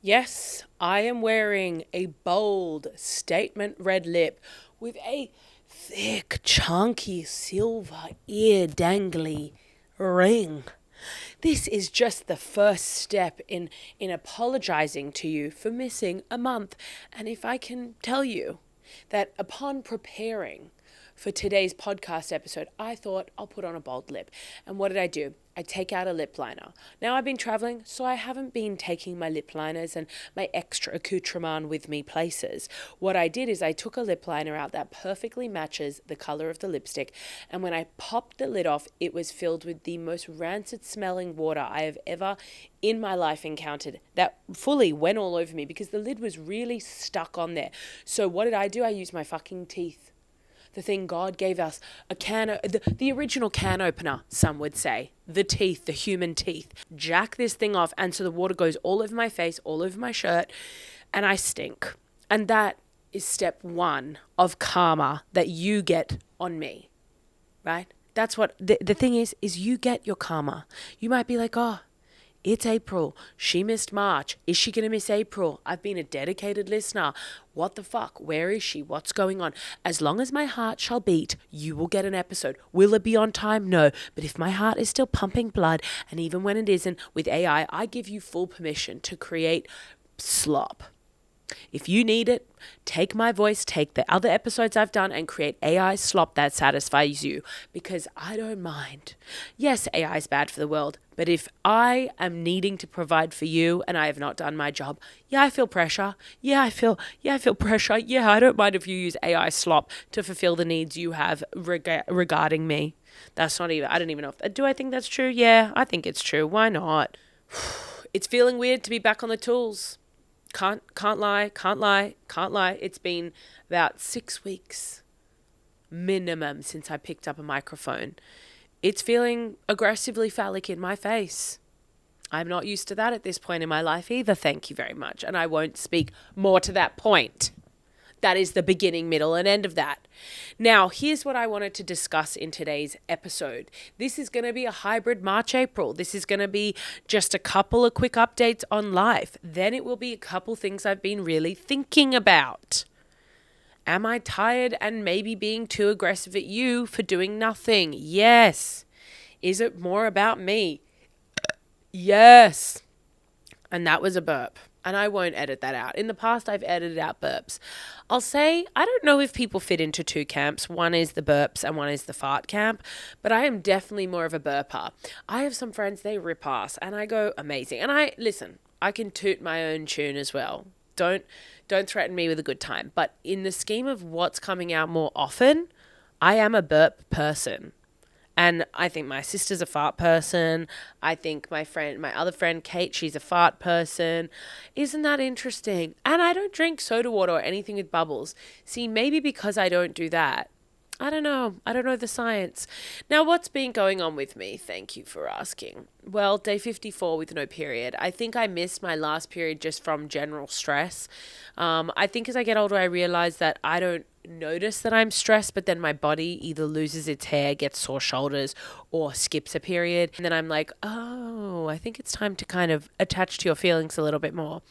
Yes, I am wearing a bold statement red lip with a thick, chunky silver ear dangly ring. This is just the first step in apologizing to you for missing a month. And if I can tell you that upon preparing for today's podcast episode, I thought I'll put on a bold lip. And what did I do? I take out a lip liner. Now I've been traveling, so I haven't been taking my lip liners and my extra accoutrement with me places. What I did is I took a lip liner out that perfectly matches the color of the lipstick, and when I popped the lid off, it was filled with the most rancid smelling water I have ever in my life encountered. That fully went all over me because the lid was really stuck on there. So what did I do? I used my fucking teeth. The thing God gave us, the original can opener, some would say. The teeth, the human teeth. Jack this thing off, and so the water goes all over my face, all over my shirt, and I stink. And that is step one of karma that you get on me, right? That's what, the thing is you get your karma. You might be like, oh, it's April. She missed March. Is she going to miss April? I've been a dedicated listener. What the fuck? Where is she? What's going on? As long as my heart shall beat, you will get an episode. Will it be on time? No. But if my heart is still pumping blood, and even when it isn't, with AI, I give you full permission to create slop. If you need it, take my voice, take the other episodes I've done and create AI slop that satisfies you, because I don't mind. Yes, AI is bad for the world, but if I am needing to provide for you and I have not done my job, yeah, I feel pressure. I feel pressure. Yeah, I don't mind if you use AI slop to fulfill the needs you have regarding me. That's not even, I don't even know do I think that's true? Yeah, I think it's true. Why not? It's feeling weird to be back on the tools. Can't lie. It's been about 6 weeks minimum since I picked up a microphone. It's feeling aggressively phallic in my face. I'm not used to that at this point in my life either, thank you very much. And I won't speak more to that point. That is the beginning, middle, and end of that. Now, here's what I wanted to discuss in today's episode. This is going to be a hybrid March-April. This is going to be just a couple of quick updates on life. Then it will be a couple things I've been really thinking about. Am I tired and maybe being too aggressive at you for doing nothing? Yes. Is it more about me? Yes. And that was a burp. And I won't edit that out. In the past, I've edited out burps. I'll say, I don't know if people fit into two camps. One is the burps and one is the fart camp. But I am definitely more of a burper. I have some friends, they rip ass. And I go, amazing. And I can toot my own tune as well. Don't threaten me with a good time. But in the scheme of what's coming out more often, I am a burp person. And I think my sister's a fart person. I think my other friend, Kate, she's a fart person. Isn't that interesting? And I don't drink soda water or anything with bubbles. See, maybe because I don't do that. I don't know. I don't know the science. Now, what's been going on with me? Thank you for asking. Well, day 54 with no period. I think I missed my last period just from general stress. I think as I get older, I realize that I don't notice that I'm stressed, but then my body either loses its hair, gets sore shoulders, or skips a period. And then I'm like, oh, I think it's time to kind of attach to your feelings a little bit more.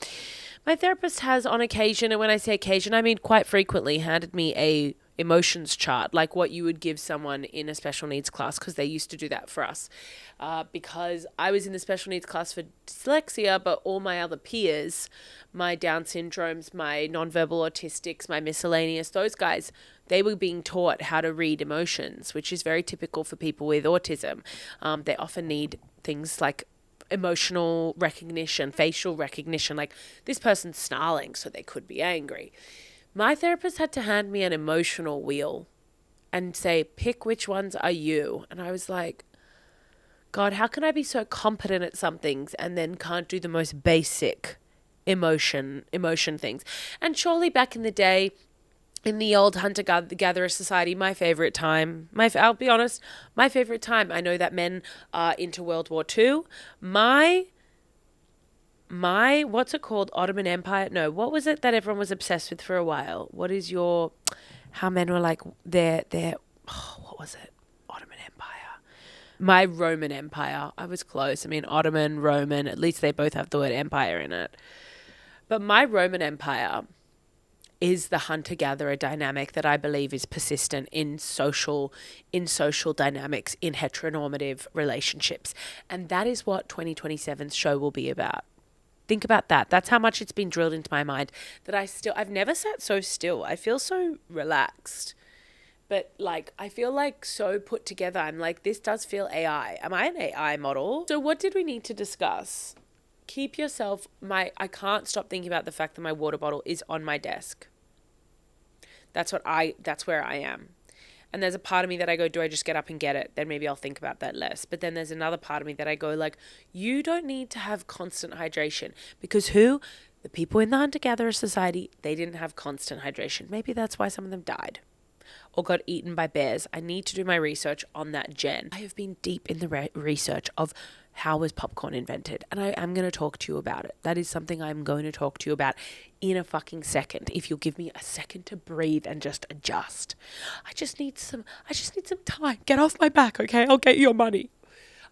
My therapist has on occasion, and when I say occasion, I mean quite frequently, handed me a emotions chart, like what you would give someone in a special needs class, because they used to do that for us. Because I was in the special needs class for dyslexia, but all my other peers, my Down syndromes, my nonverbal autistics, my miscellaneous, those guys, they were being taught how to read emotions, which is very typical for people with autism. They often need things like emotional recognition, facial recognition, like this person's snarling, so they could be angry. My therapist had to hand me an emotional wheel and say, pick which ones are you. And I was like, God, how can I be so competent at some things and then can't do the most basic emotion things? And surely back in the day, in the old hunter-gatherer society, my favorite time, I'll be honest, my favorite time, I know that men are into World War II. My what's it called? Ottoman Empire? No, what was it that everyone was obsessed with for a while? What is how men were like, what was it? Ottoman Empire. My Roman Empire. I was close. I mean, Ottoman, Roman, at least they both have the word empire in it. But my Roman Empire is the hunter-gatherer dynamic that I believe is persistent in social dynamics in heteronormative relationships. And that is what 2027's show will be about. Think about that. That's how much it's been drilled into my mind that I've never sat so still. I feel so relaxed. But like, I feel like so put together. I'm like, this does feel AI. Am I an AI model? So what did we need to discuss? Keep yourself, I can't stop thinking about the fact that my water bottle is on my desk. That's where I am. And there's a part of me that I go, do I just get up and get it? Then maybe I'll think about that less. But then there's another part of me that I go like, you don't need to have constant hydration, because the people in the hunter-gatherer society, they didn't have constant hydration. Maybe that's why some of them died or got eaten by bears. I need to do my research on that, Jen. I have been deep in the research of how was popcorn invented, and I am going to talk to you about it. That is something I'm going to talk to you about in a fucking second. If you'll give me a second to breathe and just adjust. I just need some time. Get off my back, okay? I'll get your money.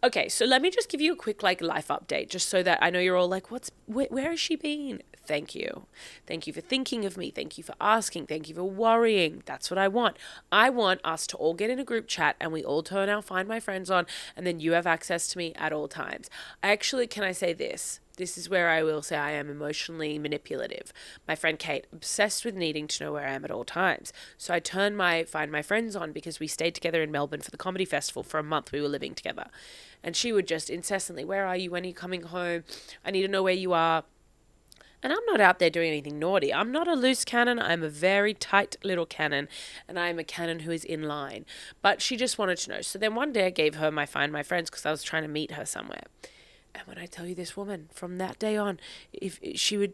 Okay, so let me just give you a quick life update, just so that I know you're all like, where has she been? Thank you. Thank you for thinking of me. Thank you for asking. Thank you for worrying. That's what I want. I want us to all get in a group chat and we all turn our Find My Friends on, and then you have access to me at all times. Can I say this? This is where I will say I am emotionally manipulative. My friend Kate, obsessed with needing to know where I am at all times. So I turned my Find My Friends on because we stayed together in Melbourne for the comedy festival for a month. We were living together. And she would just incessantly, where are you? When are you coming home? I need to know where you are. And I'm not out there doing anything naughty. I'm not a loose cannon. I'm a very tight little cannon. And I'm a cannon who is in line. But she just wanted to know. So then one day I gave her my Find My Friends because I was trying to meet her somewhere. And when I tell you, this woman, from that day on, if she would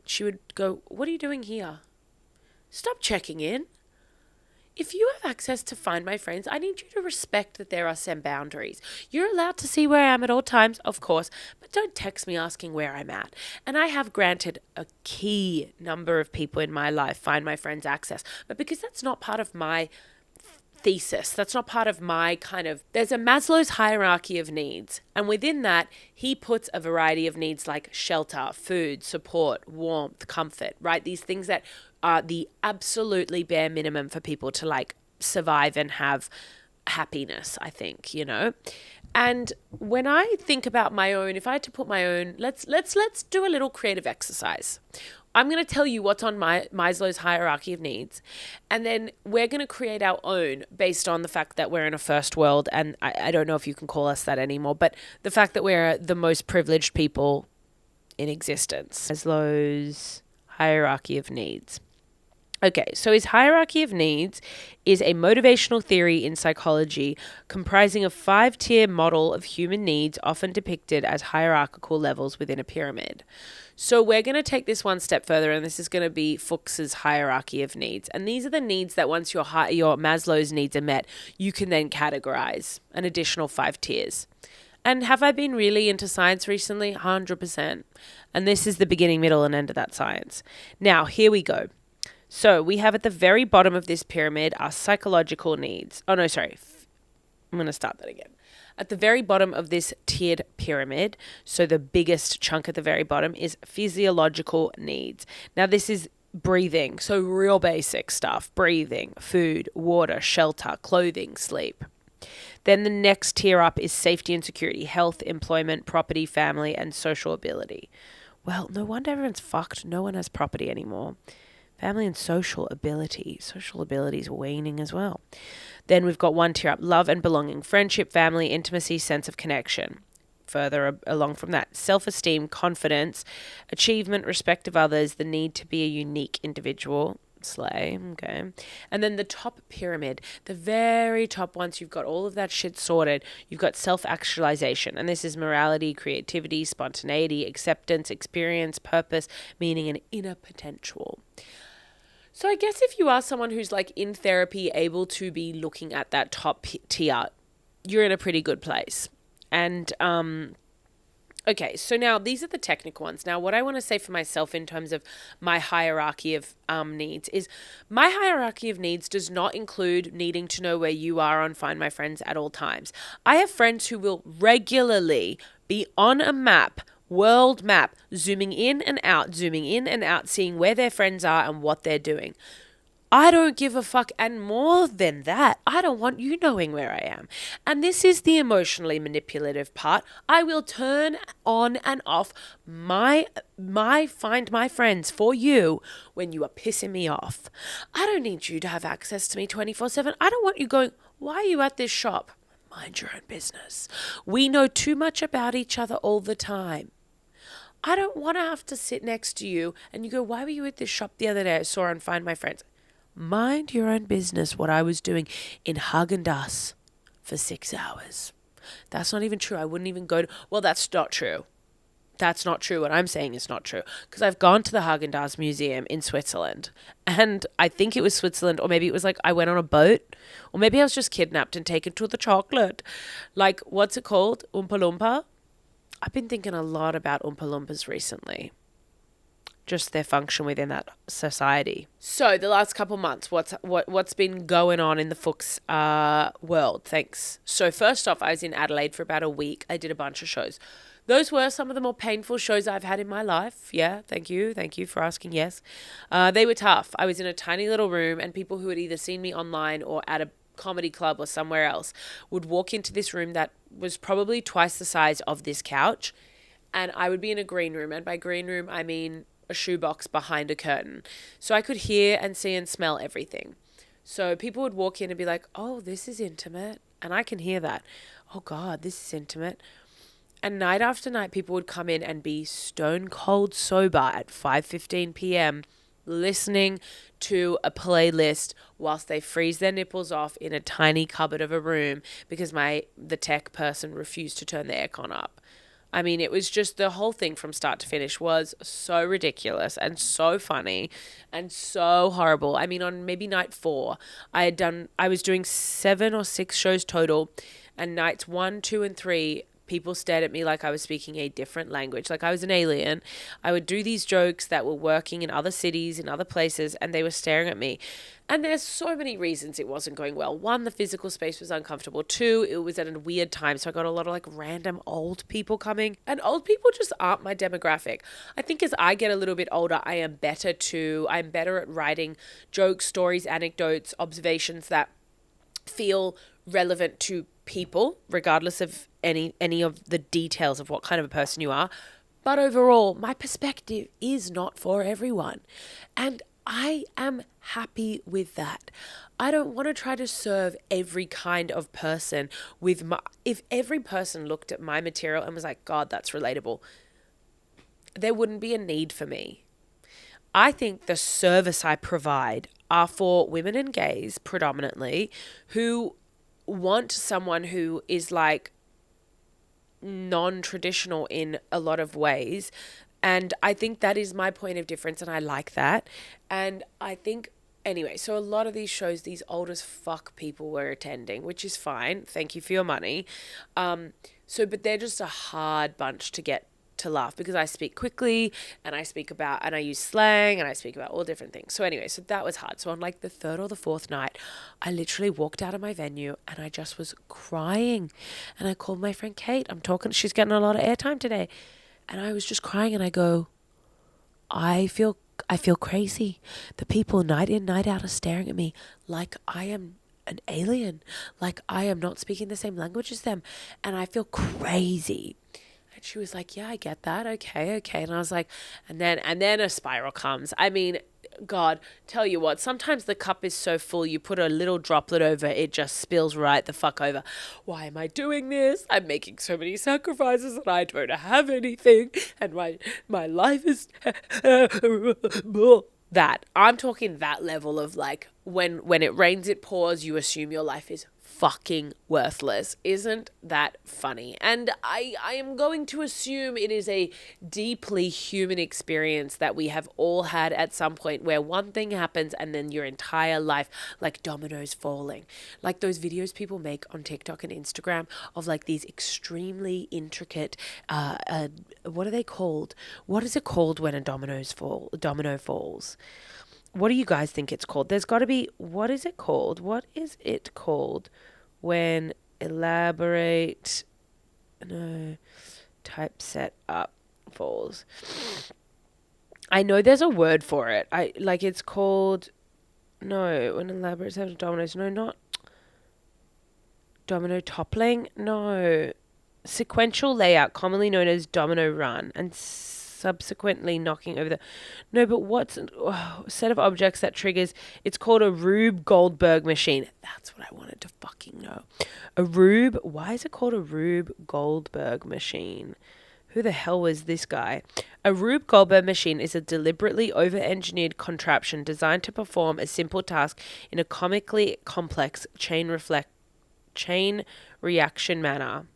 go, what are you doing here? Stop checking in. If you have access to Find My Friends, I need you to respect that there are some boundaries. You're allowed to see where I am at all times, of course, but don't text me asking where I'm at. And I have granted a key number of people in my life Find My Friends access, but because that's not part of my thesis, that's not part of my there's a Maslow's hierarchy of needs, and within that he puts a variety of needs like shelter, food, support, warmth, comfort, right? These things that are the absolutely bare minimum for people to survive and have happiness, I think, And when I think about my own, if I had to put my own, let's do a little creative exercise. I'm going to tell you what's on Maslow's hierarchy of needs, and then we're going to create our own based on the fact that we're in a first world, and I don't know if you can call us that anymore, but the fact that we're the most privileged people in existence. Maslow's hierarchy of needs. Okay, so his hierarchy of needs is a motivational theory in psychology comprising a 5-tier model of human needs, often depicted as hierarchical levels within a pyramid. So we're going to take this one step further, and this is going to be Fuchs's hierarchy of needs. And these are the needs that once your Maslow's needs are met, you can then categorize an additional 5 tiers. And have I been really into science recently? 100%. And this is the beginning, middle, and end of that science. Now, here we go. So we have at the very bottom of this pyramid our psychological needs. Oh, no, sorry. I'm going to start that again. At the very bottom of this tiered pyramid, so the biggest chunk at the very bottom is physiological needs. Now, this is breathing, so real basic stuff. Breathing, food, water, shelter, clothing, sleep. Then the next tier up is safety and security, health, employment, property, family, and social ability. Well, no wonder everyone's fucked. No one has property anymore. Family and social ability. Social ability is waning as well. Then we've got one tier up, love and belonging, friendship, family, intimacy, sense of connection. Further along from that, self-esteem, confidence, achievement, respect of others, the need to be a unique individual. Slay, okay. And then the top pyramid, the very top, once you've got all of that shit sorted, you've got self-actualization. And this is morality, creativity, spontaneity, acceptance, experience, purpose, meaning, and inner potential. So I guess if you are someone who's in therapy, able to be looking at that top tier, you're in a pretty good place. And, okay, so now these are the technical ones. Now, what I want to say for myself in terms of my hierarchy of needs is my hierarchy of needs does not include needing to know where you are on Find My Friends at all times. I have friends who will regularly be on a map world map, zooming in and out, seeing where their friends are and what they're doing. I don't give a fuck. And more than that, I don't want you knowing where I am. And this is the emotionally manipulative part. I will turn on and off my find my friends for you when you are pissing me off. I don't need you to have access to me 24/7. I don't want you going, why are you at this shop? Mind your own business. We know too much about each other all the time. I don't want to have to sit next to you and you go, why were you at this shop the other day? I saw and find my friends. Mind your own business what I was doing in Haagen-Dazs for 6 hours. That's not even true. I wouldn't even go to... Well, that's not true. That's not true. What I'm saying is not true. Because I've gone to the Haagen-Dazs Museum in Switzerland. And I think it was Switzerland, or maybe it was like I went on a boat. Or maybe I was just kidnapped and taken to the chocolate. Like, what's it called? Oompa Loompa? I've been thinking a lot about Oompa Loompas recently. Just their function within that society. So the last couple months, what's been going on in the Fuchs world? Thanks. So first off, I was in Adelaide for about a week. I did a bunch of shows. Those were some of the more painful shows I've had in my life. Yeah, thank you for asking. Yes, they were tough. I was in a tiny little room, and people who had either seen me online or at a comedy club or somewhere else would walk into this room that was probably twice the size of this couch, and I would be in a green room. And by green room, I mean a shoebox behind a curtain. So I could hear and see and smell everything. So people would walk in and be like, oh, this is intimate. And I can hear that. Oh God, this is intimate. And night after night, people would come in and be stone cold sober at 5:15 p.m. listening to a playlist whilst they freeze their nipples off in a tiny cupboard of a room because the tech person refused to turn the aircon up. I mean, it was just the whole thing from start to finish was so ridiculous and so funny and so horrible. I mean, on maybe night 4, I was doing 7 or 6 shows total, and nights 1, 2, and 3, people stared at me like I was speaking a different language, like I was an alien. I would do these jokes that were working in other cities, in other places, and they were staring at me. And there's so many reasons it wasn't going well. 1, the physical space was uncomfortable. 2, it was at a weird time, so I got a lot of like random old people coming. And old people just aren't my demographic. I think as I get a little bit older, I'm better at writing jokes, stories, anecdotes, observations that feel relevant to people, regardless of any of the details of what kind of a person you are. But overall, my perspective is not for everyone. And I am happy with that. I don't want to try to serve every kind of person if every person looked at my material and was like, God, that's relatable, there wouldn't be a need for me. I think the service I provide are for women and gays predominantly who want someone who is like non-traditional in a lot of ways. And I think that is my point of difference, and I like that. And I think, anyway, so a lot of these shows, these old as fuck people were attending, which is fine. Thank you for your money. But they're just a hard bunch to get to laugh because I speak quickly and I use slang and I speak about all different things. So anyway, so that was hard. So on like the 3rd or the 4th night, I literally walked out of my venue and I just was crying. And I called my friend Kate. She's getting a lot of airtime today. And I was just crying and I go, I feel crazy. The people night in, night out are staring at me like I am an alien, like I am not speaking the same language as them. And I feel crazy. And she was like, yeah, I get that. Okay. And I was like, and then a spiral comes. I mean, God, tell you what, sometimes the cup is so full, you put a little droplet over, it just spills right the fuck over. Why am I doing this? I'm making so many sacrifices and I don't have anything. And my life is that. I'm talking that level of like, when it rains, it pours, you assume your life is fucking worthless. Isn't that funny? And I am going to assume it is a deeply human experience that we have all had at some point where one thing happens and then your entire life, like dominoes falling. Like those videos people make on TikTok and Instagram of like these extremely intricate, what are they called? What is it called when a domino falls? What do you guys think it's called? There's got to be, what is it called? What is it called when typeset up? falls. I know there's a word for it. It's called, no, an elaborate set of dominoes. No, not domino toppling. No. Sequential layout, commonly known as domino run, and subsequently knocking over the... No, but what's a set of objects that triggers... It's called a Rube Goldberg machine. That's what I wanted to fucking know. Why is it called a Rube Goldberg machine? Who the hell was this guy? A Rube Goldberg machine is a deliberately over-engineered contraption designed to perform a simple task in a comically complex chain reaction manner.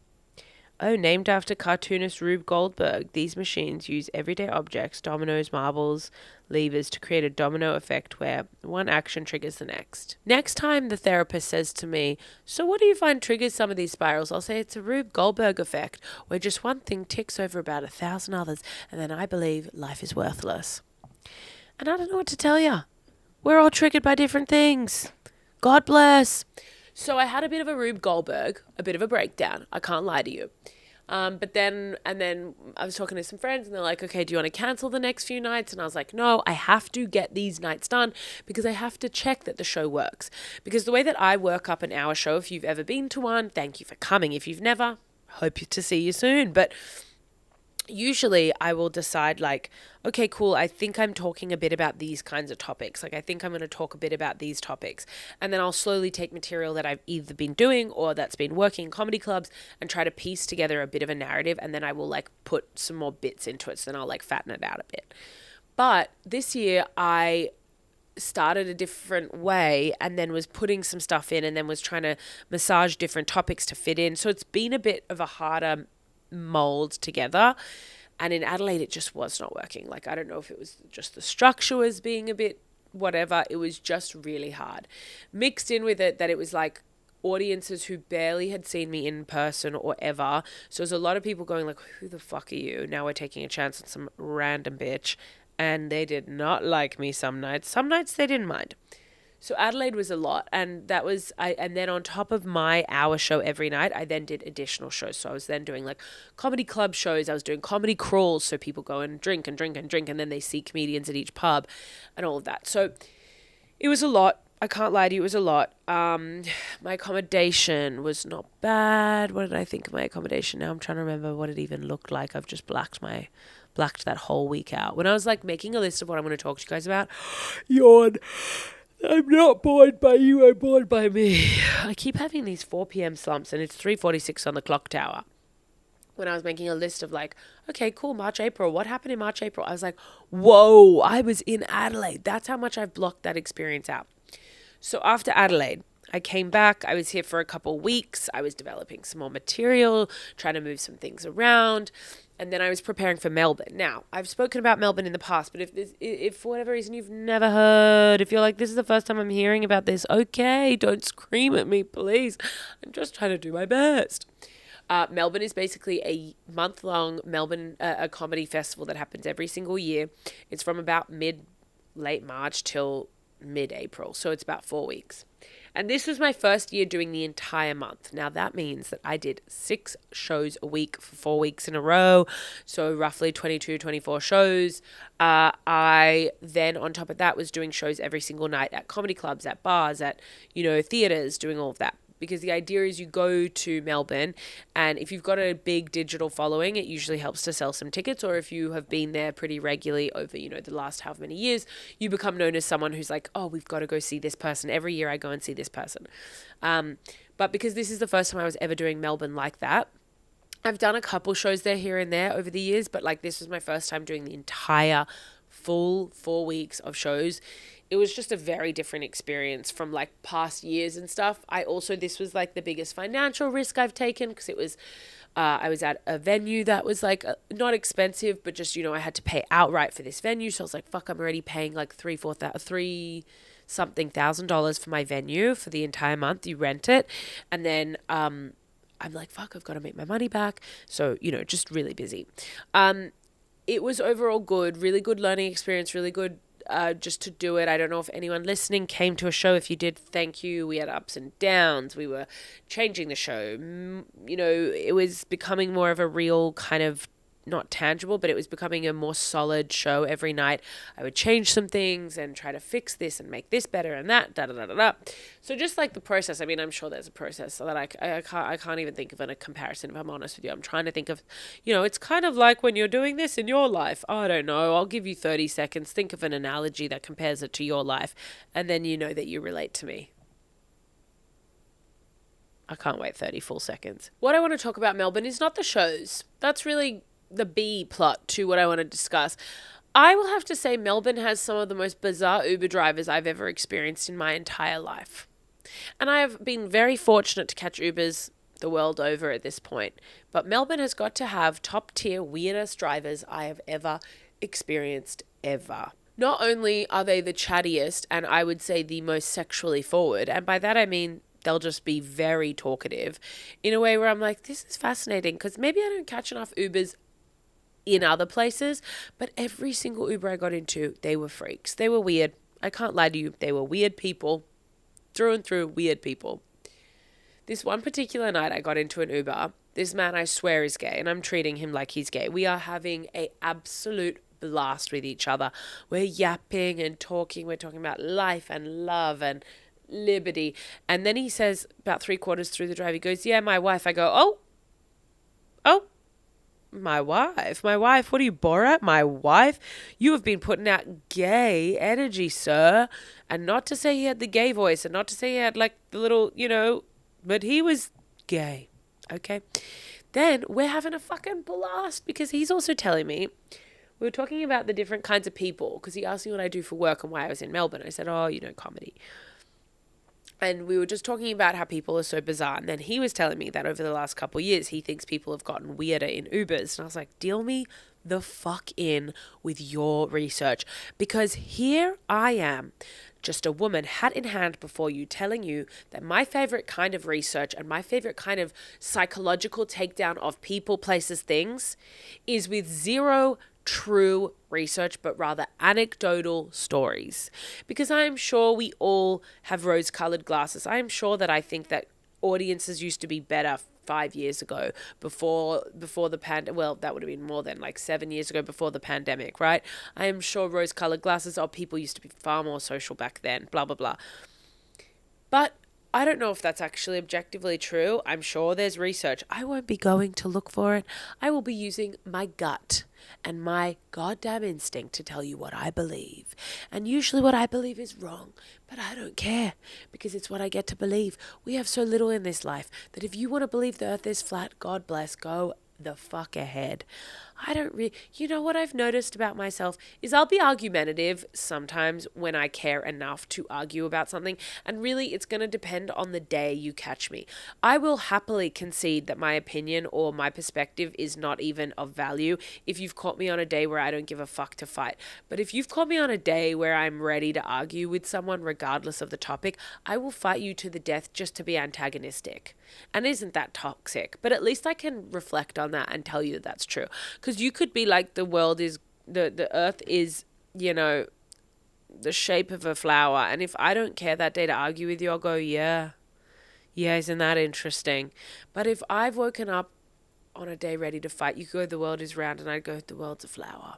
Oh, named after cartoonist Rube Goldberg, these machines use everyday objects, dominoes, marbles, levers, to create a domino effect where one action triggers the next. Next time the therapist says to me, so what do you find triggers some of these spirals? I'll say it's a Rube Goldberg effect, where just one thing ticks over about 1,000 others, and then I believe life is worthless. And I don't know what to tell you. We're all triggered by different things. God bless. So I had a bit of a Rube Goldberg, a bit of a breakdown. I can't lie to you. But then I was talking to some friends and they're like, okay, do you want to cancel the next few nights? And I was like, no, I have to get these nights done because I have to check that the show works. Because the way that I work up an hour show, if you've ever been to one, thank you for coming. If you've never, hope to see you soon. But usually I will decide like, okay, cool, I think I'm talking a bit about these kinds of topics. Like I think I'm going to talk a bit about these topics. And then I'll slowly take material that I've either been doing or that's been working in comedy clubs and try to piece together a bit of a narrative. And then I will like put some more bits into it. So then I'll like fatten it out a bit. But this year I started a different way and then was putting some stuff in and then was trying to massage different topics to fit in. So it's been a bit of a harder mold together, and in Adelaide it just was not working. Like I don't know if it was just the structure was being a bit whatever, it was just really hard. Mixed in with it that it was like audiences who barely had seen me in person or ever, so there's a lot of people going like, who the fuck are you? Now we're taking a chance on some random bitch. And they did not like me some nights they didn't mind. So Adelaide was a lot, and that was and then on top of my hour show every night, I then did additional shows. So I was then doing like comedy club shows. I was doing comedy crawls, so people go and drink, and then they see comedians at each pub, and all of that. So it was a lot. I can't lie to you, it was a lot. My accommodation was not bad. What did I think of my accommodation? Now I'm trying to remember what it even looked like. I've just blacked that whole week out. When I was like making a list of what I'm going to talk to you guys about, yawn. I'm not bored by you, I'm bored by me. I keep having these 4 p.m. slumps and it's 3:46 on the clock tower. When I was making a list of like, okay, cool, March, April. What happened in March, April? I was like, whoa, I was in Adelaide. That's how much I've blocked that experience out. So after Adelaide, I came back. I was here for a couple weeks. I was developing some more material, trying to move some things around. And then I was preparing for Melbourne. Now, I've spoken about Melbourne in the past, but if for whatever reason you've never heard, if you're like, this is the first time I'm hearing about this, okay, don't scream at me, please. I'm just trying to do my best. Melbourne is basically a month-long Melbourne a comedy festival that happens every single year. It's from about late March till mid-April, so it's about 4 weeks. And this was my first year doing the entire month. Now that means that I did 6 shows a week for 4 weeks in a row. So roughly 22, 24 shows. I then on top of that was doing shows every single night at comedy clubs, at bars, at, theaters, doing all of that. Because the idea is you go to Melbourne and if you've got a big digital following, it usually helps to sell some tickets. Or if you have been there pretty regularly over, the last however many years, you become known as someone who's like, oh, we've got to go see this person. Every year I go and see this person. But because this is the first time I was ever doing Melbourne like that, I've done a couple shows there here and there over the years, but like this was my first time doing the entire full 4 weeks of shows. It was just a very different experience from like past years and stuff. This was like the biggest financial risk I've taken because it was, I was at a venue that was like not expensive, but just, I had to pay outright for this venue. So I was like, fuck, I'm already paying like $3,000 something for my venue for the entire month. You rent it. And then, I'm like, fuck, I've got to make my money back. So, just really busy. It was overall good, really good learning experience, really good just to do it. I don't know if anyone listening came to a show. If you did, thank you. We had ups and downs. We were changing the show. It was becoming more of a real kind of not tangible, but it was becoming a more solid show every night. I would change some things and try to fix this and make this better and that, da da da da da. So just like the process, I mean, I'm sure there's a process so that I can't even think of a comparison, if I'm honest with you. I'm trying to think of, it's kind of like when you're doing this in your life. I don't know. I'll give you 30 seconds. Think of an analogy that compares it to your life, and then you know that you relate to me. I can't wait 30 full seconds. What I want to talk about Melbourne is not the shows. That's really the B plot to what I want to discuss. I will have to say Melbourne has some of the most bizarre Uber drivers I've ever experienced in my entire life. And I have been very fortunate to catch Ubers the world over at this point. But Melbourne has got to have top tier weirdest drivers I have ever experienced ever. Not only are they the chattiest and I would say the most sexually forward, and by that I mean they'll just be very talkative in a way where I'm like, this is fascinating, because maybe I don't catch enough Ubers in other places, but every single Uber I got into, they were freaks. They were weird. I can't lie to you. They were weird people. Through and through, weird people. This one particular night I got into an Uber. This man, I swear, is gay, and I'm treating him like he's gay. We are having an absolute blast with each other. We're yapping and talking. We're talking about life and love and liberty. And then he says, about 3/4 through the drive, he goes, yeah, my wife. I go, oh, my wife, what are you, Borat? My wife? You have been putting out gay energy, sir. And not to say he had the gay voice, and not to say he had like the little, but he was gay. Okay. Then we're having a fucking blast because he's also telling me, we were talking about the different kinds of people, because he asked me what I do for work and why I was in Melbourne. I said, comedy. And we were just talking about how people are so bizarre. And then he was telling me that over the last couple of years, he thinks people have gotten weirder in Ubers. And I was like, deal me the fuck in with your research. Because here I am, just a woman, hat in hand before you, telling you that my favorite kind of research and my favorite kind of psychological takedown of people, places, things is with zero true research, but rather anecdotal stories. Because I am sure we all have rose-colored glasses. I am sure that I think that audiences used to be better 5 years ago before the pandemic. Well, that would have been more than like 7 years ago before the pandemic, right? I am sure rose-colored glasses, people used to be far more social back then, blah, blah, blah. But I don't know if that's actually objectively true. I'm sure there's research. I won't be going to look for it. I will be using my gut and my goddamn instinct to tell you what I believe. And usually what I believe is wrong, but I don't care because it's what I get to believe. We have so little in this life that if you want to believe the earth is flat, God bless, go the fuck ahead. I don't you know what I've noticed about myself is I'll be argumentative sometimes when I care enough to argue about something, and really it's going to depend on the day you catch me. I will happily concede that my opinion or my perspective is not even of value if you've caught me on a day where I don't give a fuck to fight. But if you've caught me on a day where I'm ready to argue with someone regardless of the topic, I will fight you to the death just to be antagonistic. And isn't that toxic? But at least I can reflect on that and tell you that that's true. Because you could be like, the world is, the earth is, the shape of a flower. And if I don't care that day to argue with you, I'll go, yeah, isn't that interesting? But if I've woken up on a day ready to fight, you go, the world is round, and I'd go, the world's a flower.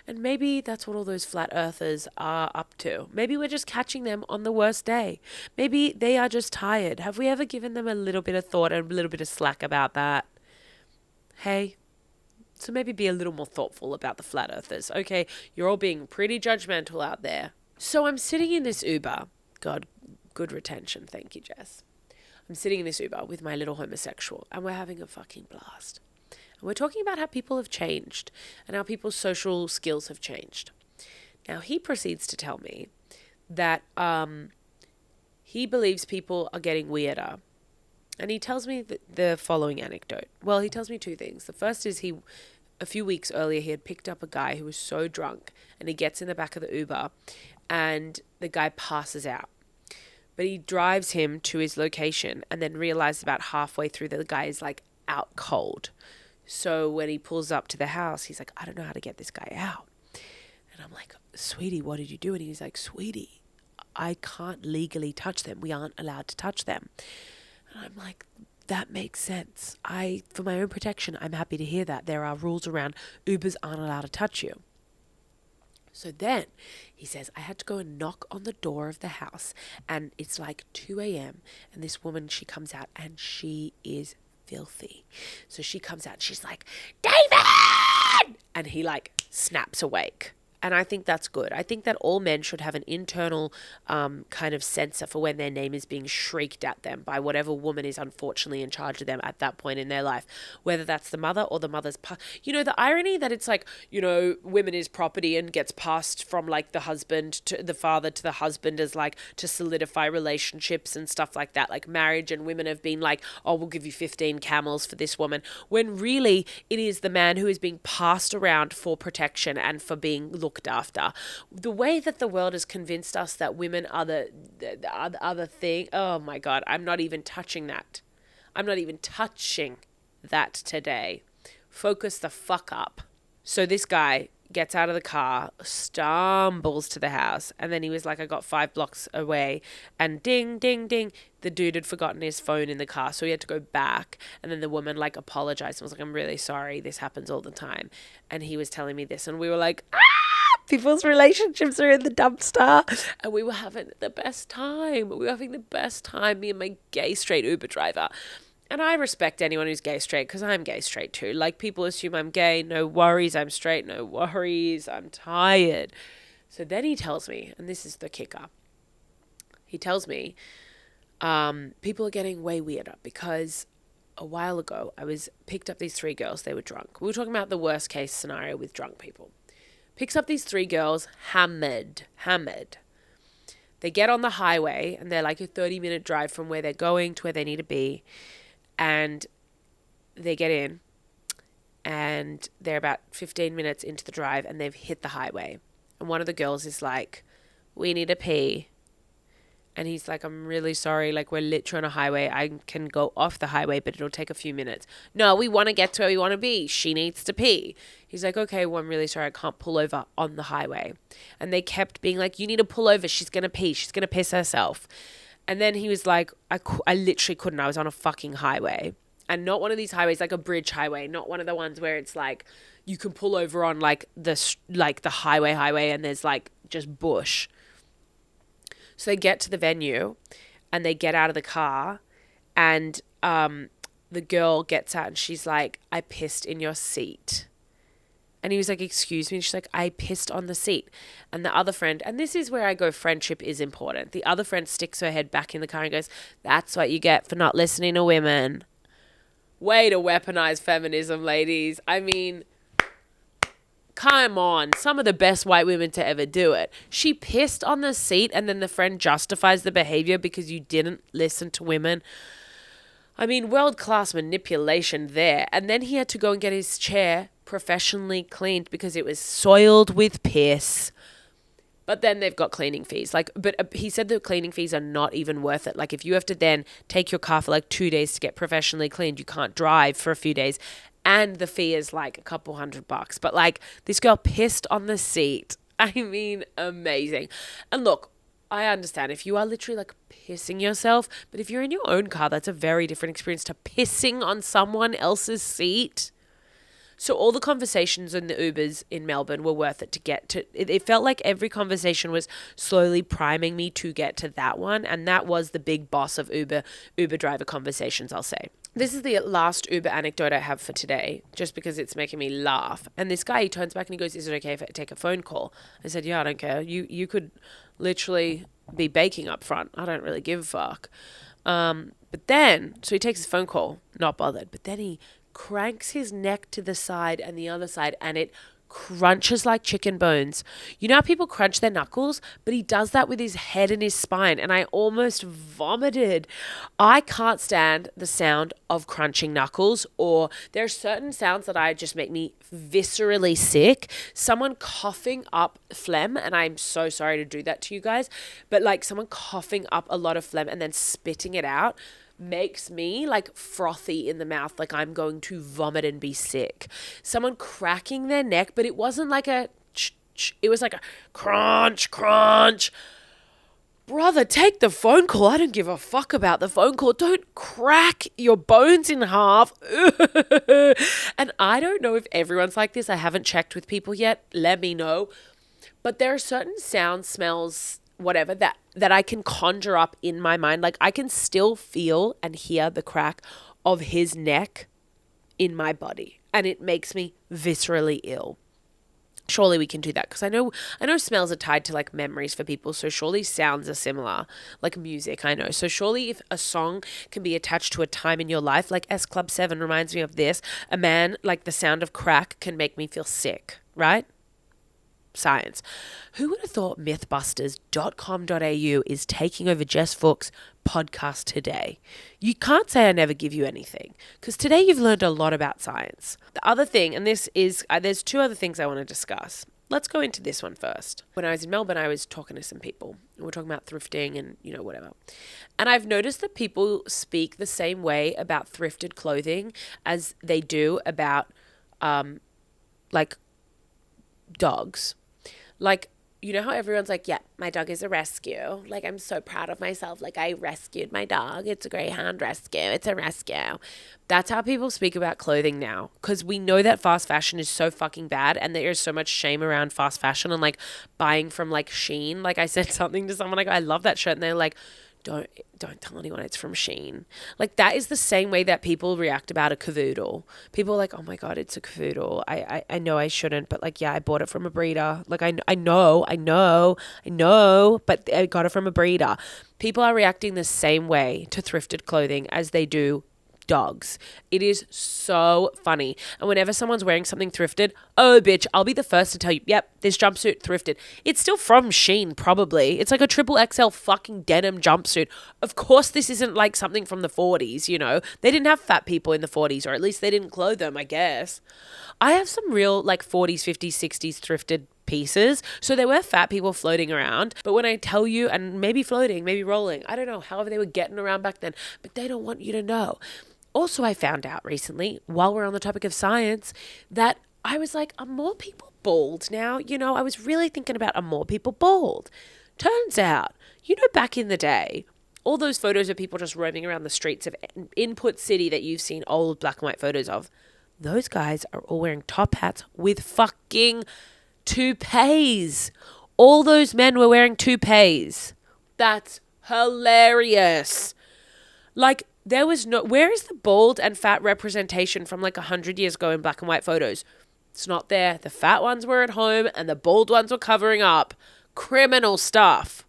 And maybe that's what all those flat earthers are up to. Maybe we're just catching them on the worst day. Maybe they are just tired. Have we ever given them a little bit of thought and a little bit of slack about that? Hey, so maybe be a little more thoughtful about the flat earthers. Okay, you're all being pretty judgmental out there. So I'm sitting in this Uber. God, good retention. Thank you, Jess. I'm sitting in this Uber with my little homosexual, and we're having a fucking blast. And we're talking about how people have changed and how people's social skills have changed. Now, he proceeds to tell me that he believes people are getting weirder. And he tells me the following anecdote. Well, he tells me two things. The first is a few weeks earlier, he had picked up a guy who was so drunk, and he gets in the back of the Uber, and the guy passes out. But he drives him to his location and then realizes about halfway through that the guy is like out cold. So when he pulls up to the house, he's like, I don't know how to get this guy out. And I'm like, sweetie, what did you do? And he's like, sweetie, I can't legally touch them. We aren't allowed to touch them. And I'm like, that makes sense. For my own protection, I'm happy to hear that. There are rules around Ubers aren't allowed to touch you. So then he says, I had to go and knock on the door of the house, and it's like 2 a.m. and this woman, she comes out and she is filthy. So she comes out and she's like, David! And he like snaps awake. And I think that's good. I think that all men should have an internal kind of censor for when their name is being shrieked at them by whatever woman is unfortunately in charge of them at that point in their life, whether that's the mother or the mother's the irony that it's like, women is property and gets passed from like the husband to the father to the husband as like to solidify relationships and stuff like that, like marriage, and women have been like, oh, we'll give you 15 camels for this woman, when really it is the man who is being passed around for protection and for being looked after. The way that the world has convinced us that women are the other thing. Oh my God, I'm not even touching that. I'm not even touching that today. Focus the fuck up. So this guy gets out of the car, stumbles to the house, and then he was like, I got 5 blocks away, and ding, ding, ding, the dude had forgotten his phone in the car, so he had to go back, and then the woman like apologized and was like, I'm really sorry, this happens all the time. And he was telling me this, and we were like, people's relationships are in the dumpster. And we were having the best time. Me and my gay straight Uber driver. And I respect anyone who's gay straight, because I'm gay straight too. Like, people assume I'm gay. No worries, I'm straight. No worries, I'm tired. So then he tells me, and this is the kicker. He tells me, people are getting way weirder, because a while ago I picked up these 3 girls. They were drunk. We were talking about the worst case scenario with drunk people. Picks up these 3 girls, hammered. They get on the highway, and they're like a 30-minute drive from where they're going to where they need to be. And they get in, and they're about 15 minutes into the drive, and they've hit the highway. And one of the girls is like, we need to pee. And he's like, I'm really sorry. Like, we're literally on a highway. I can go off the highway, but it'll take a few minutes. No, we want to get to where we want to be. She needs to pee. He's like, okay, well, I'm really sorry. I can't pull over on the highway. And they kept being like, you need to pull over. She's going to pee. She's going to piss herself. And then he was like, I literally couldn't. I was on a fucking highway. And not one of these highways, like a bridge highway. Not one of the ones where it's like, you can pull over on like the highway and there's like just bush. So they get to the venue, and they get out of the car, and the girl gets out, and she's like, I pissed in your seat. And he was like, excuse me? And she's like, I pissed on the seat. And the other friend, and this is where I go, friendship is important. The other friend sticks her head back in the car and goes, that's what you get for not listening to women. Way to weaponize feminism, ladies. I mean, come on, some of the best white women to ever do it. She pissed on the seat, and then the friend justifies the behavior because you didn't listen to women. I mean, world-class manipulation there. And then he had to go and get his chair professionally cleaned because it was soiled with piss. But then they've got cleaning fees. But he said the cleaning fees are not even worth it. Like, if you have to then take your car for like 2 days to get professionally cleaned, you can't drive for a few days. And the fee is like a couple $100. But like, this girl pissed on the seat. I mean, amazing. And look, I understand if you are literally like pissing yourself, but if you're in your own car, that's a very different experience to pissing on someone else's seat. So all the conversations in the Ubers in Melbourne were worth it to get to. It felt like every conversation was slowly priming me to get to that one. And that was the big boss of Uber driver conversations, I'll say. This is the last Uber anecdote I have for today, just because it's making me laugh. And this guy, he turns back and he goes, is it okay if I take a phone call? I said, yeah, I don't care. You could literally be baking up front. I don't really give a fuck. But then, so he takes his phone call, not bothered. But then he cranks his neck to the side and the other side, and it crunches like chicken bones. You know how people crunch their knuckles? But he does that with his head and his spine, and I almost vomited. I can't stand the sound of crunching knuckles, or there are certain sounds that just make me viscerally sick. Someone coughing up phlegm, and I'm so sorry to do that to you guys, but like someone coughing up a lot of phlegm and then spitting it out makes me like frothy in the mouth, like I'm going to vomit and be sick. Someone cracking their neck, but it wasn't like a it was like a crunch. brother, take the phone call. I don't give a fuck about the phone call. Don't crack your bones in half. And I don't know if everyone's like this. I haven't checked with people yet. Let me know. But there are certain sounds, smells, whatever, that I can conjure up in my mind. Like I can still feel and hear the crack of his neck in my body. And it makes me viscerally ill. Surely we can do that, because I know smells are tied to like memories for people, so surely sounds are similar, like music, I know. So surely if a song can be attached to a time in your life, like S Club 7 reminds me of this, a man, like the sound of crack can make me feel sick, right? Science. Who would have thought mythbusters.com.au is taking over Jess Fuchs' podcast today? You can't say I never give you anything, because today you've learned a lot about science. The other thing, and this is, there's two other things I want to discuss. Let's go into this one first. When I was in Melbourne, I was talking to some people. We were talking about thrifting and, whatever. And I've noticed that people speak the same way about thrifted clothing as they do about, like, dogs. Like, you know how everyone's like, yeah, my dog is a rescue. Like, I'm so proud of myself. Like, I rescued my dog. It's a greyhound rescue. It's a rescue. That's how people speak about clothing now. Because we know that fast fashion is so fucking bad. And there is so much shame around fast fashion and, like, buying from, like, Shein. Like, I said something to someone, like, I love that shirt. And they're like, don't tell anyone it's from Shein. Like, that is the same way that people react about a cavoodle. People are like, oh my God, it's a cavoodle. I know I shouldn't, but like, yeah, I bought it from a breeder. Like, I know, but I got it from a breeder. People are reacting the same way to thrifted clothing as they do dogs. It is so funny. And whenever someone's wearing something thrifted, oh bitch, I'll be the first to tell you, yep, this jumpsuit thrifted. It's still from Shein, probably. It's like a triple XL fucking denim jumpsuit. Of course this isn't like something from the 40s, They didn't have fat people in the 40s, or at least they didn't clothe them, I guess. I have some real like 40s, 50s, 60s thrifted pieces. So there were fat people floating around. But when I tell you, and maybe floating, maybe rolling, I don't know, however they were getting around back then, but they don't want you to know. Also, I found out recently, while we're on the topic of science, that I was like, are more people bald now? I was really thinking about, are more people bald? Turns out, back in the day, all those photos of people just roaming around the streets of Input City that you've seen old black and white photos of, those guys are all wearing top hats with fucking toupees. All those men were wearing toupees. That's hilarious. Like, there was where is the bald and fat representation from like 100 years ago in black and white photos? It's not there. The fat ones were at home and the bald ones were covering up. Criminal stuff.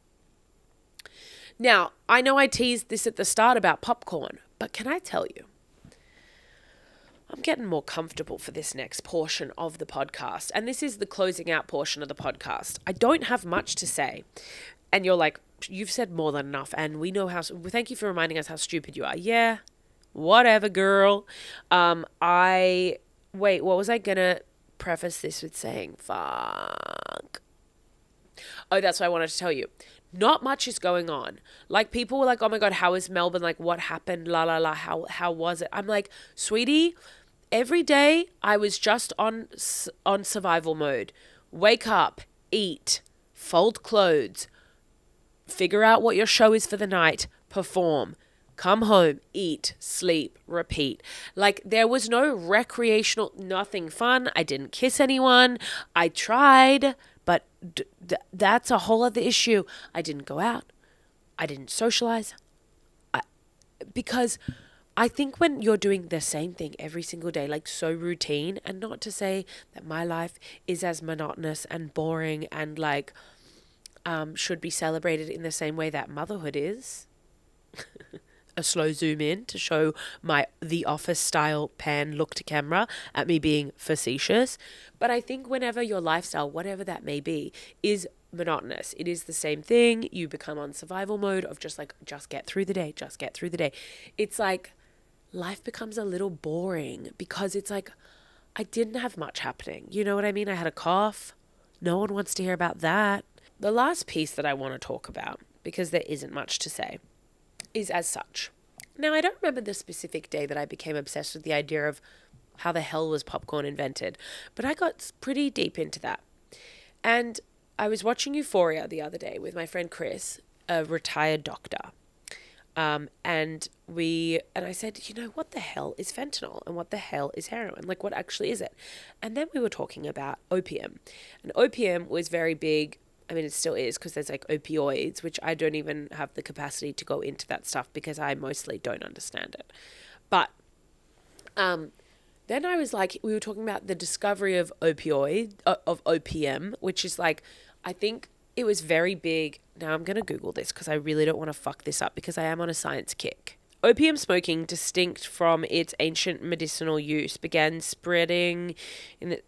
Now, I know I teased this at the start about popcorn, but can I tell you? I'm getting more comfortable for this next portion of the podcast. And this is the closing out portion of the podcast. I don't have much to say. And you're like, you've said more than enough, and we know thank you for reminding us how stupid you are. Yeah, whatever, girl. What was I gonna preface this with saying? Fuck. Oh, that's what I wanted to tell you. Not much is going on. Like, people were like, oh my God, how is Melbourne? Like, what happened? La la la, how was it? I'm like, sweetie, every day I was just on survival mode. Wake up, eat, fold clothes, figure out what your show is for the night, perform, come home, eat, sleep, repeat. Like, there was no recreational, nothing fun. I didn't kiss anyone. I tried, but that's a whole other issue. I didn't go out. I didn't socialize. Because I think when you're doing the same thing every single day, like so routine, and not to say that my life is as monotonous and boring and like, should be celebrated in the same way that motherhood is. A slow zoom in to show my The Office style pan look to camera at me being facetious. But I think whenever your lifestyle, whatever that may be, is monotonous, it is the same thing. You become on survival mode of just get through the day, just get through the day. It's like life becomes a little boring because it's like I didn't have much happening. You know what I mean? I had a cough. No one wants to hear about that. The last piece that I want to talk about, because there isn't much to say, is as such. Now, I don't remember the specific day that I became obsessed with the idea of how the hell was popcorn invented, but I got pretty deep into that. And I was watching Euphoria the other day with my friend Chris, a retired doctor. And I said, what the hell is fentanyl and what the hell is heroin? Like, what actually is it? And then we were talking about opium. And opium was very big. I mean, it still is, because there's like opioids, which I don't even have the capacity to go into that stuff because I mostly don't understand it. But then I was like, we were talking about the discovery of opium, which is like, I think it was very big. Now I'm going to Google this because I really don't want to fuck this up because I am on a science kick. Opium smoking, distinct from its ancient medicinal use, began spreading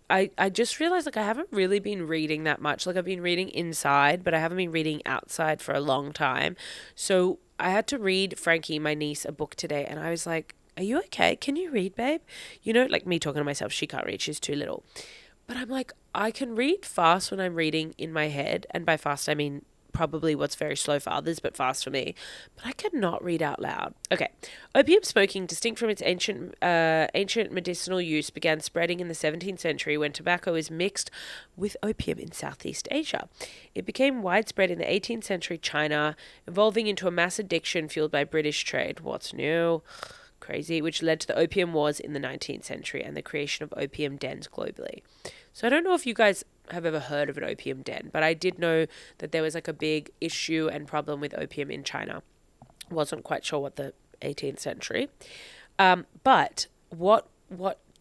I just realized, like, I haven't really been reading that much. Like, I've been reading inside, but I haven't been reading outside for a long time. So I had to read Frankie, my niece, a book today, and I was like, are you okay? Can you read, babe? Like me talking to myself, she can't read, she's too little. But I'm like, I can read fast when I'm reading in my head. And by fast, I mean probably what's very slow for others, but fast for me. But I cannot read out loud. Okay. Opium smoking, distinct from its ancient medicinal use, began spreading in the 17th century when tobacco is mixed with opium in Southeast Asia. It became widespread in the 18th century China, evolving into a mass addiction fueled by British trade. What's new? Crazy, which led to the opium wars in the 19th century and the creation of opium dens globally. So I don't know if you guys have ever heard of an opium den, but I did know that there was like a big issue and problem with opium in China. Wasn't quite sure what the 18th century. But what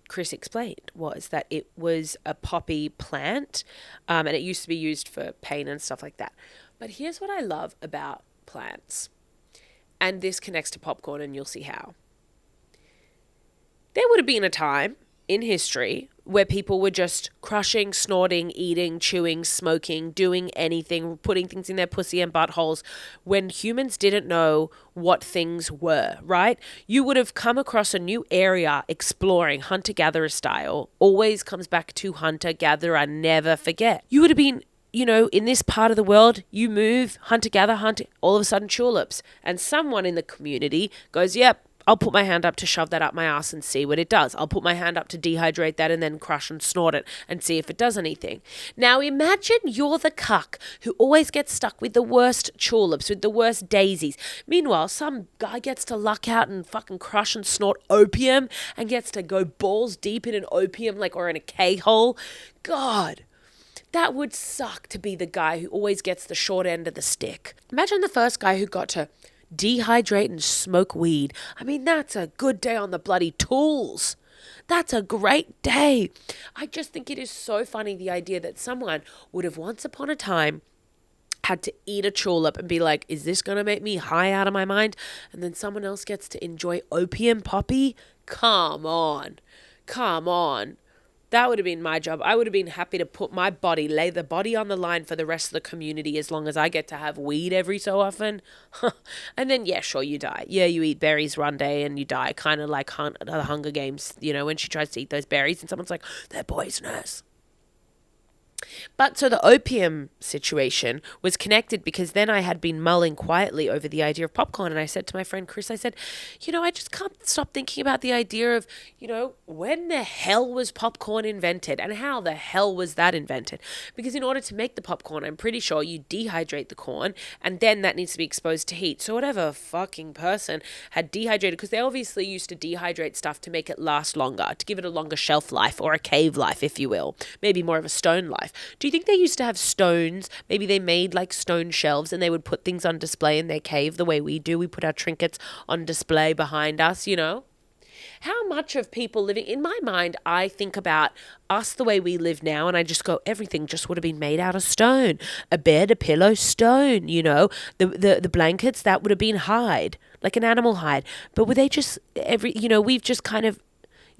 Chris explained was that it was a poppy plant, and it used to be used for pain and stuff like that. But here's what I love about plants, and this connects to popcorn, and you'll see how. There would have been a time in history where people were just crushing, snorting, eating, chewing, smoking, doing anything, putting things in their pussy and buttholes when humans didn't know what things were, right? You would have come across a new area exploring, hunter-gatherer style. Always comes back to hunter-gatherer, never forget. You would have been, in this part of the world, you move, hunter-gatherer, all of a sudden tulips. And someone in the community goes, yep, I'll put my hand up to shove that up my ass and see what it does. I'll put my hand up to dehydrate that and then crush and snort it and see if it does anything. Now imagine you're the cuck who always gets stuck with the worst tulips, with the worst daisies. Meanwhile, some guy gets to luck out and fucking crush and snort opium and gets to go balls deep in an opium, or in a K-hole. God. That would suck, to be the guy who always gets the short end of the stick. Imagine the first guy who got to dehydrate and smoke weed. I mean, that's a good day on the bloody tools. That's a great day. I just think it is so funny, the idea that someone would have once upon a time had to eat a tulip and be like, is this going to make me high out of my mind? And then someone else gets to enjoy opium poppy? Come on. That would have been my job. I would have been happy to put my body, lay the body on the line for the rest of the community as long as I get to have weed every so often. And then, yeah, sure, you die. Yeah, you eat berries one day and you die. Kind of like the Hunger Games, when she tries to eat those berries and someone's like, they're poisonous. But so the opium situation was connected because then I had been mulling quietly over the idea of popcorn. And I said to my friend Chris, I said, I just can't stop thinking about the idea of, when the hell was popcorn invented and how the hell was that invented? Because in order to make the popcorn, I'm pretty sure you dehydrate the corn and then that needs to be exposed to heat. So whatever fucking person had dehydrated, because they obviously used to dehydrate stuff to make it last longer, to give it a longer shelf life, or a cave life, if you will, maybe more of a stone life. Do you think they used to have stones? Maybe they made like stone shelves and they would put things on display in their cave the way we do. We put our trinkets on display behind us, How much of people living, in my mind, I think about us the way we live now and I just go, everything just would have been made out of stone. A bed, a pillow, stone, the blankets, that would have been hide, like an animal hide. But were they just, we've just kind of,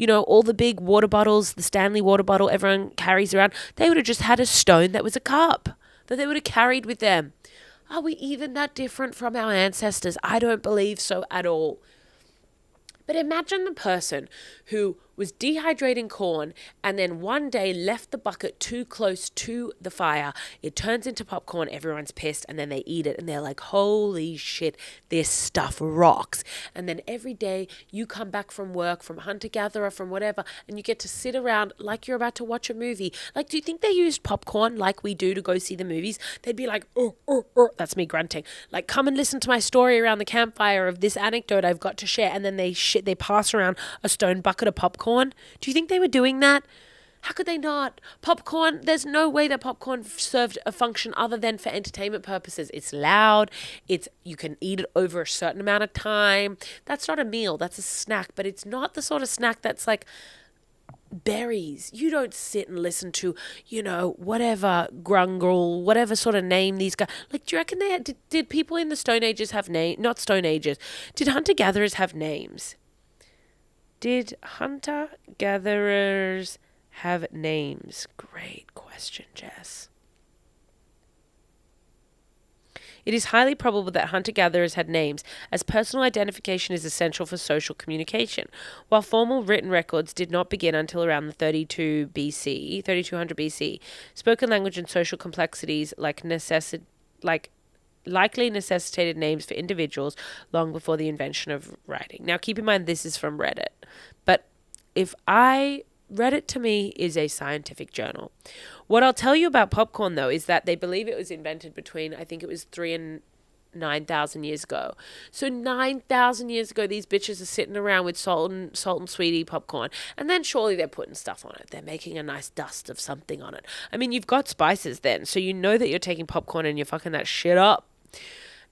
all the big water bottles, the Stanley water bottle everyone carries around, they would have just had a stone that was a cup that they would have carried with them. Are we even that different from our ancestors? I don't believe so at all. But imagine the person who was dehydrating corn, and then one day left the bucket too close to the fire. It turns into popcorn, everyone's pissed, and then they eat it, and they're like, holy shit, this stuff rocks. And then every day you come back from work, from hunter-gatherer, from whatever, and you get to sit around like you're about to watch a movie. Like, do you think they used popcorn like we do to go see the movies? They'd be like, that's me grunting. Like, come and listen to my story around the campfire of this anecdote I've got to share, and then they pass around a stone bucket of popcorn. Do you think they were doing that? How could they not? Popcorn, there's no way that popcorn served a function other than for entertainment purposes. It's loud. You can eat it over a certain amount of time. That's not a meal. That's a snack. But it's not the sort of snack that's like berries. You don't sit and listen to, whatever grungle, whatever sort of name these guys. Like, do you reckon did people in the Stone Ages have names? Not Stone Ages. Did hunter-gatherers have names? Did hunter-gatherers have names? Great question, Jess. It is highly probable that hunter-gatherers had names, as personal identification is essential for social communication. While formal written records did not begin until around the 3200 BC, spoken language and social complexities likely necessitated names for individuals long before the invention of writing. Now, keep in mind, this is from Reddit. But Reddit to me is a scientific journal. What I'll tell you about popcorn, though, is that they believe it was invented between, I think it was 3,000 and 9,000 years ago. So 9,000 years ago, these bitches are sitting around with salt and sweetie popcorn. And then surely they're putting stuff on it. They're making a nice dust of something on it. I mean, you've got spices then. So you know that you're taking popcorn and you're fucking that shit up.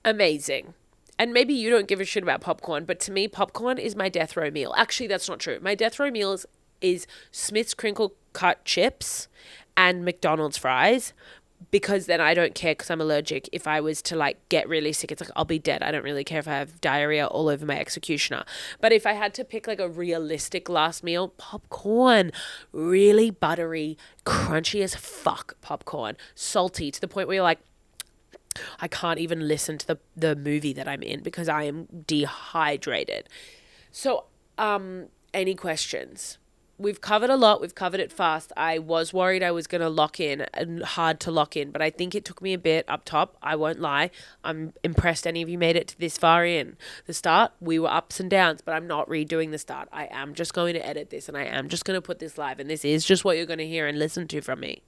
Amazing. And maybe you don't give a shit about popcorn, but to me, popcorn is my death row meal. Actually, that's not true. My death row meal is Smith's crinkle cut chips and McDonald's fries, because then I don't care because I'm allergic. If I was to get really sick, it's like I'll be dead. I don't really care if I have diarrhea all over my executioner. But if I had to pick a realistic last meal, popcorn, really buttery, crunchy as fuck popcorn, salty to the point where you're like, I can't even listen to the movie that I'm in because I am dehydrated. So, any questions? We've covered a lot. We've covered it fast. I was worried I was going to lock in, and hard to lock in, but I think it took me a bit up top. I won't lie. I'm impressed any of you made it to this far in. The start, we were ups and downs, but I'm not redoing the start. I am just going to edit this, and I am just going to put this live, and this is just what you're going to hear and listen to from me.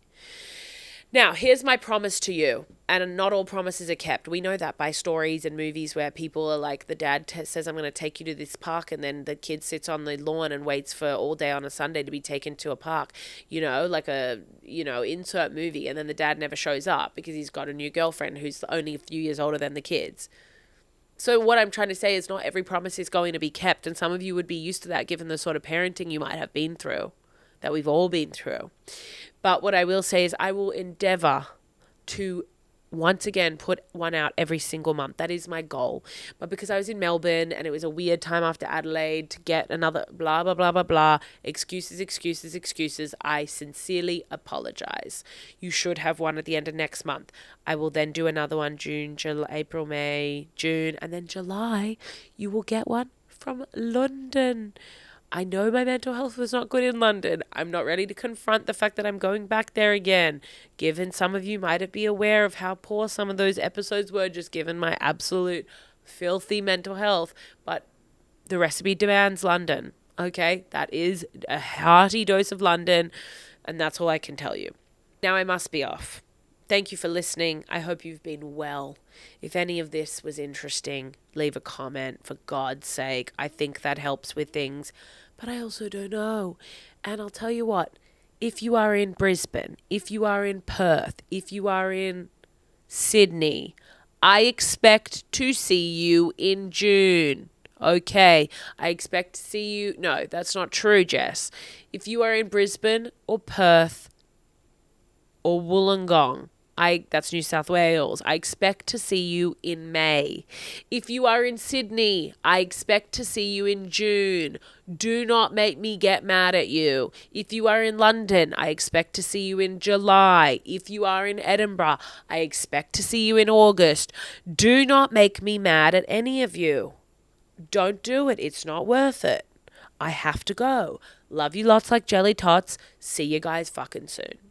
Now, here's my promise to you, and not all promises are kept. We know that by stories and movies where people are like, the dad says, I'm going to take you to this park, and then the kid sits on the lawn and waits for all day on a Sunday to be taken to a park, insert movie, and then the dad never shows up because he's got a new girlfriend who's only a few years older than the kids. So what I'm trying to say is not every promise is going to be kept, and some of you would be used to that given the sort of parenting you might have been through, that we've all been through. But what I will say is I will endeavor to once again put one out every single month. That is my goal. But because I was in Melbourne and it was a weird time after Adelaide to get another blah, blah, blah, blah, blah, excuses, I sincerely apologize. You should have one at the end of next month. I will then do another one June, July, April, May, June, and then July, you will get one from London. I know my mental health was not good in London. I'm not ready to confront the fact that I'm going back there again, given some of you might be aware of how poor some of those episodes were, just given my absolute filthy mental health. But the recipe demands London, okay? That is a hearty dose of London, and that's all I can tell you. Now I must be off. Thank you for listening. I hope you've been well. If any of this was interesting, leave a comment, for God's sake. I think that helps with things, but I also don't know. And I'll tell you what, if you are in Brisbane, if you are in Perth, if you are in Sydney, I expect to see you in June. Okay, I expect to see you. No, that's not true, Jess. If you are in Brisbane or Perth or Wollongong, that's New South Wales, I expect to see you in May. If you are in Sydney, I expect to see you in June. Do not make me get mad at you. If you are in London, I expect to see you in July. If you are in Edinburgh, I expect to see you in August. Do not make me mad at any of you. Don't do it. It's not worth it. I have to go. Love you lots like jelly tots. See you guys fucking soon.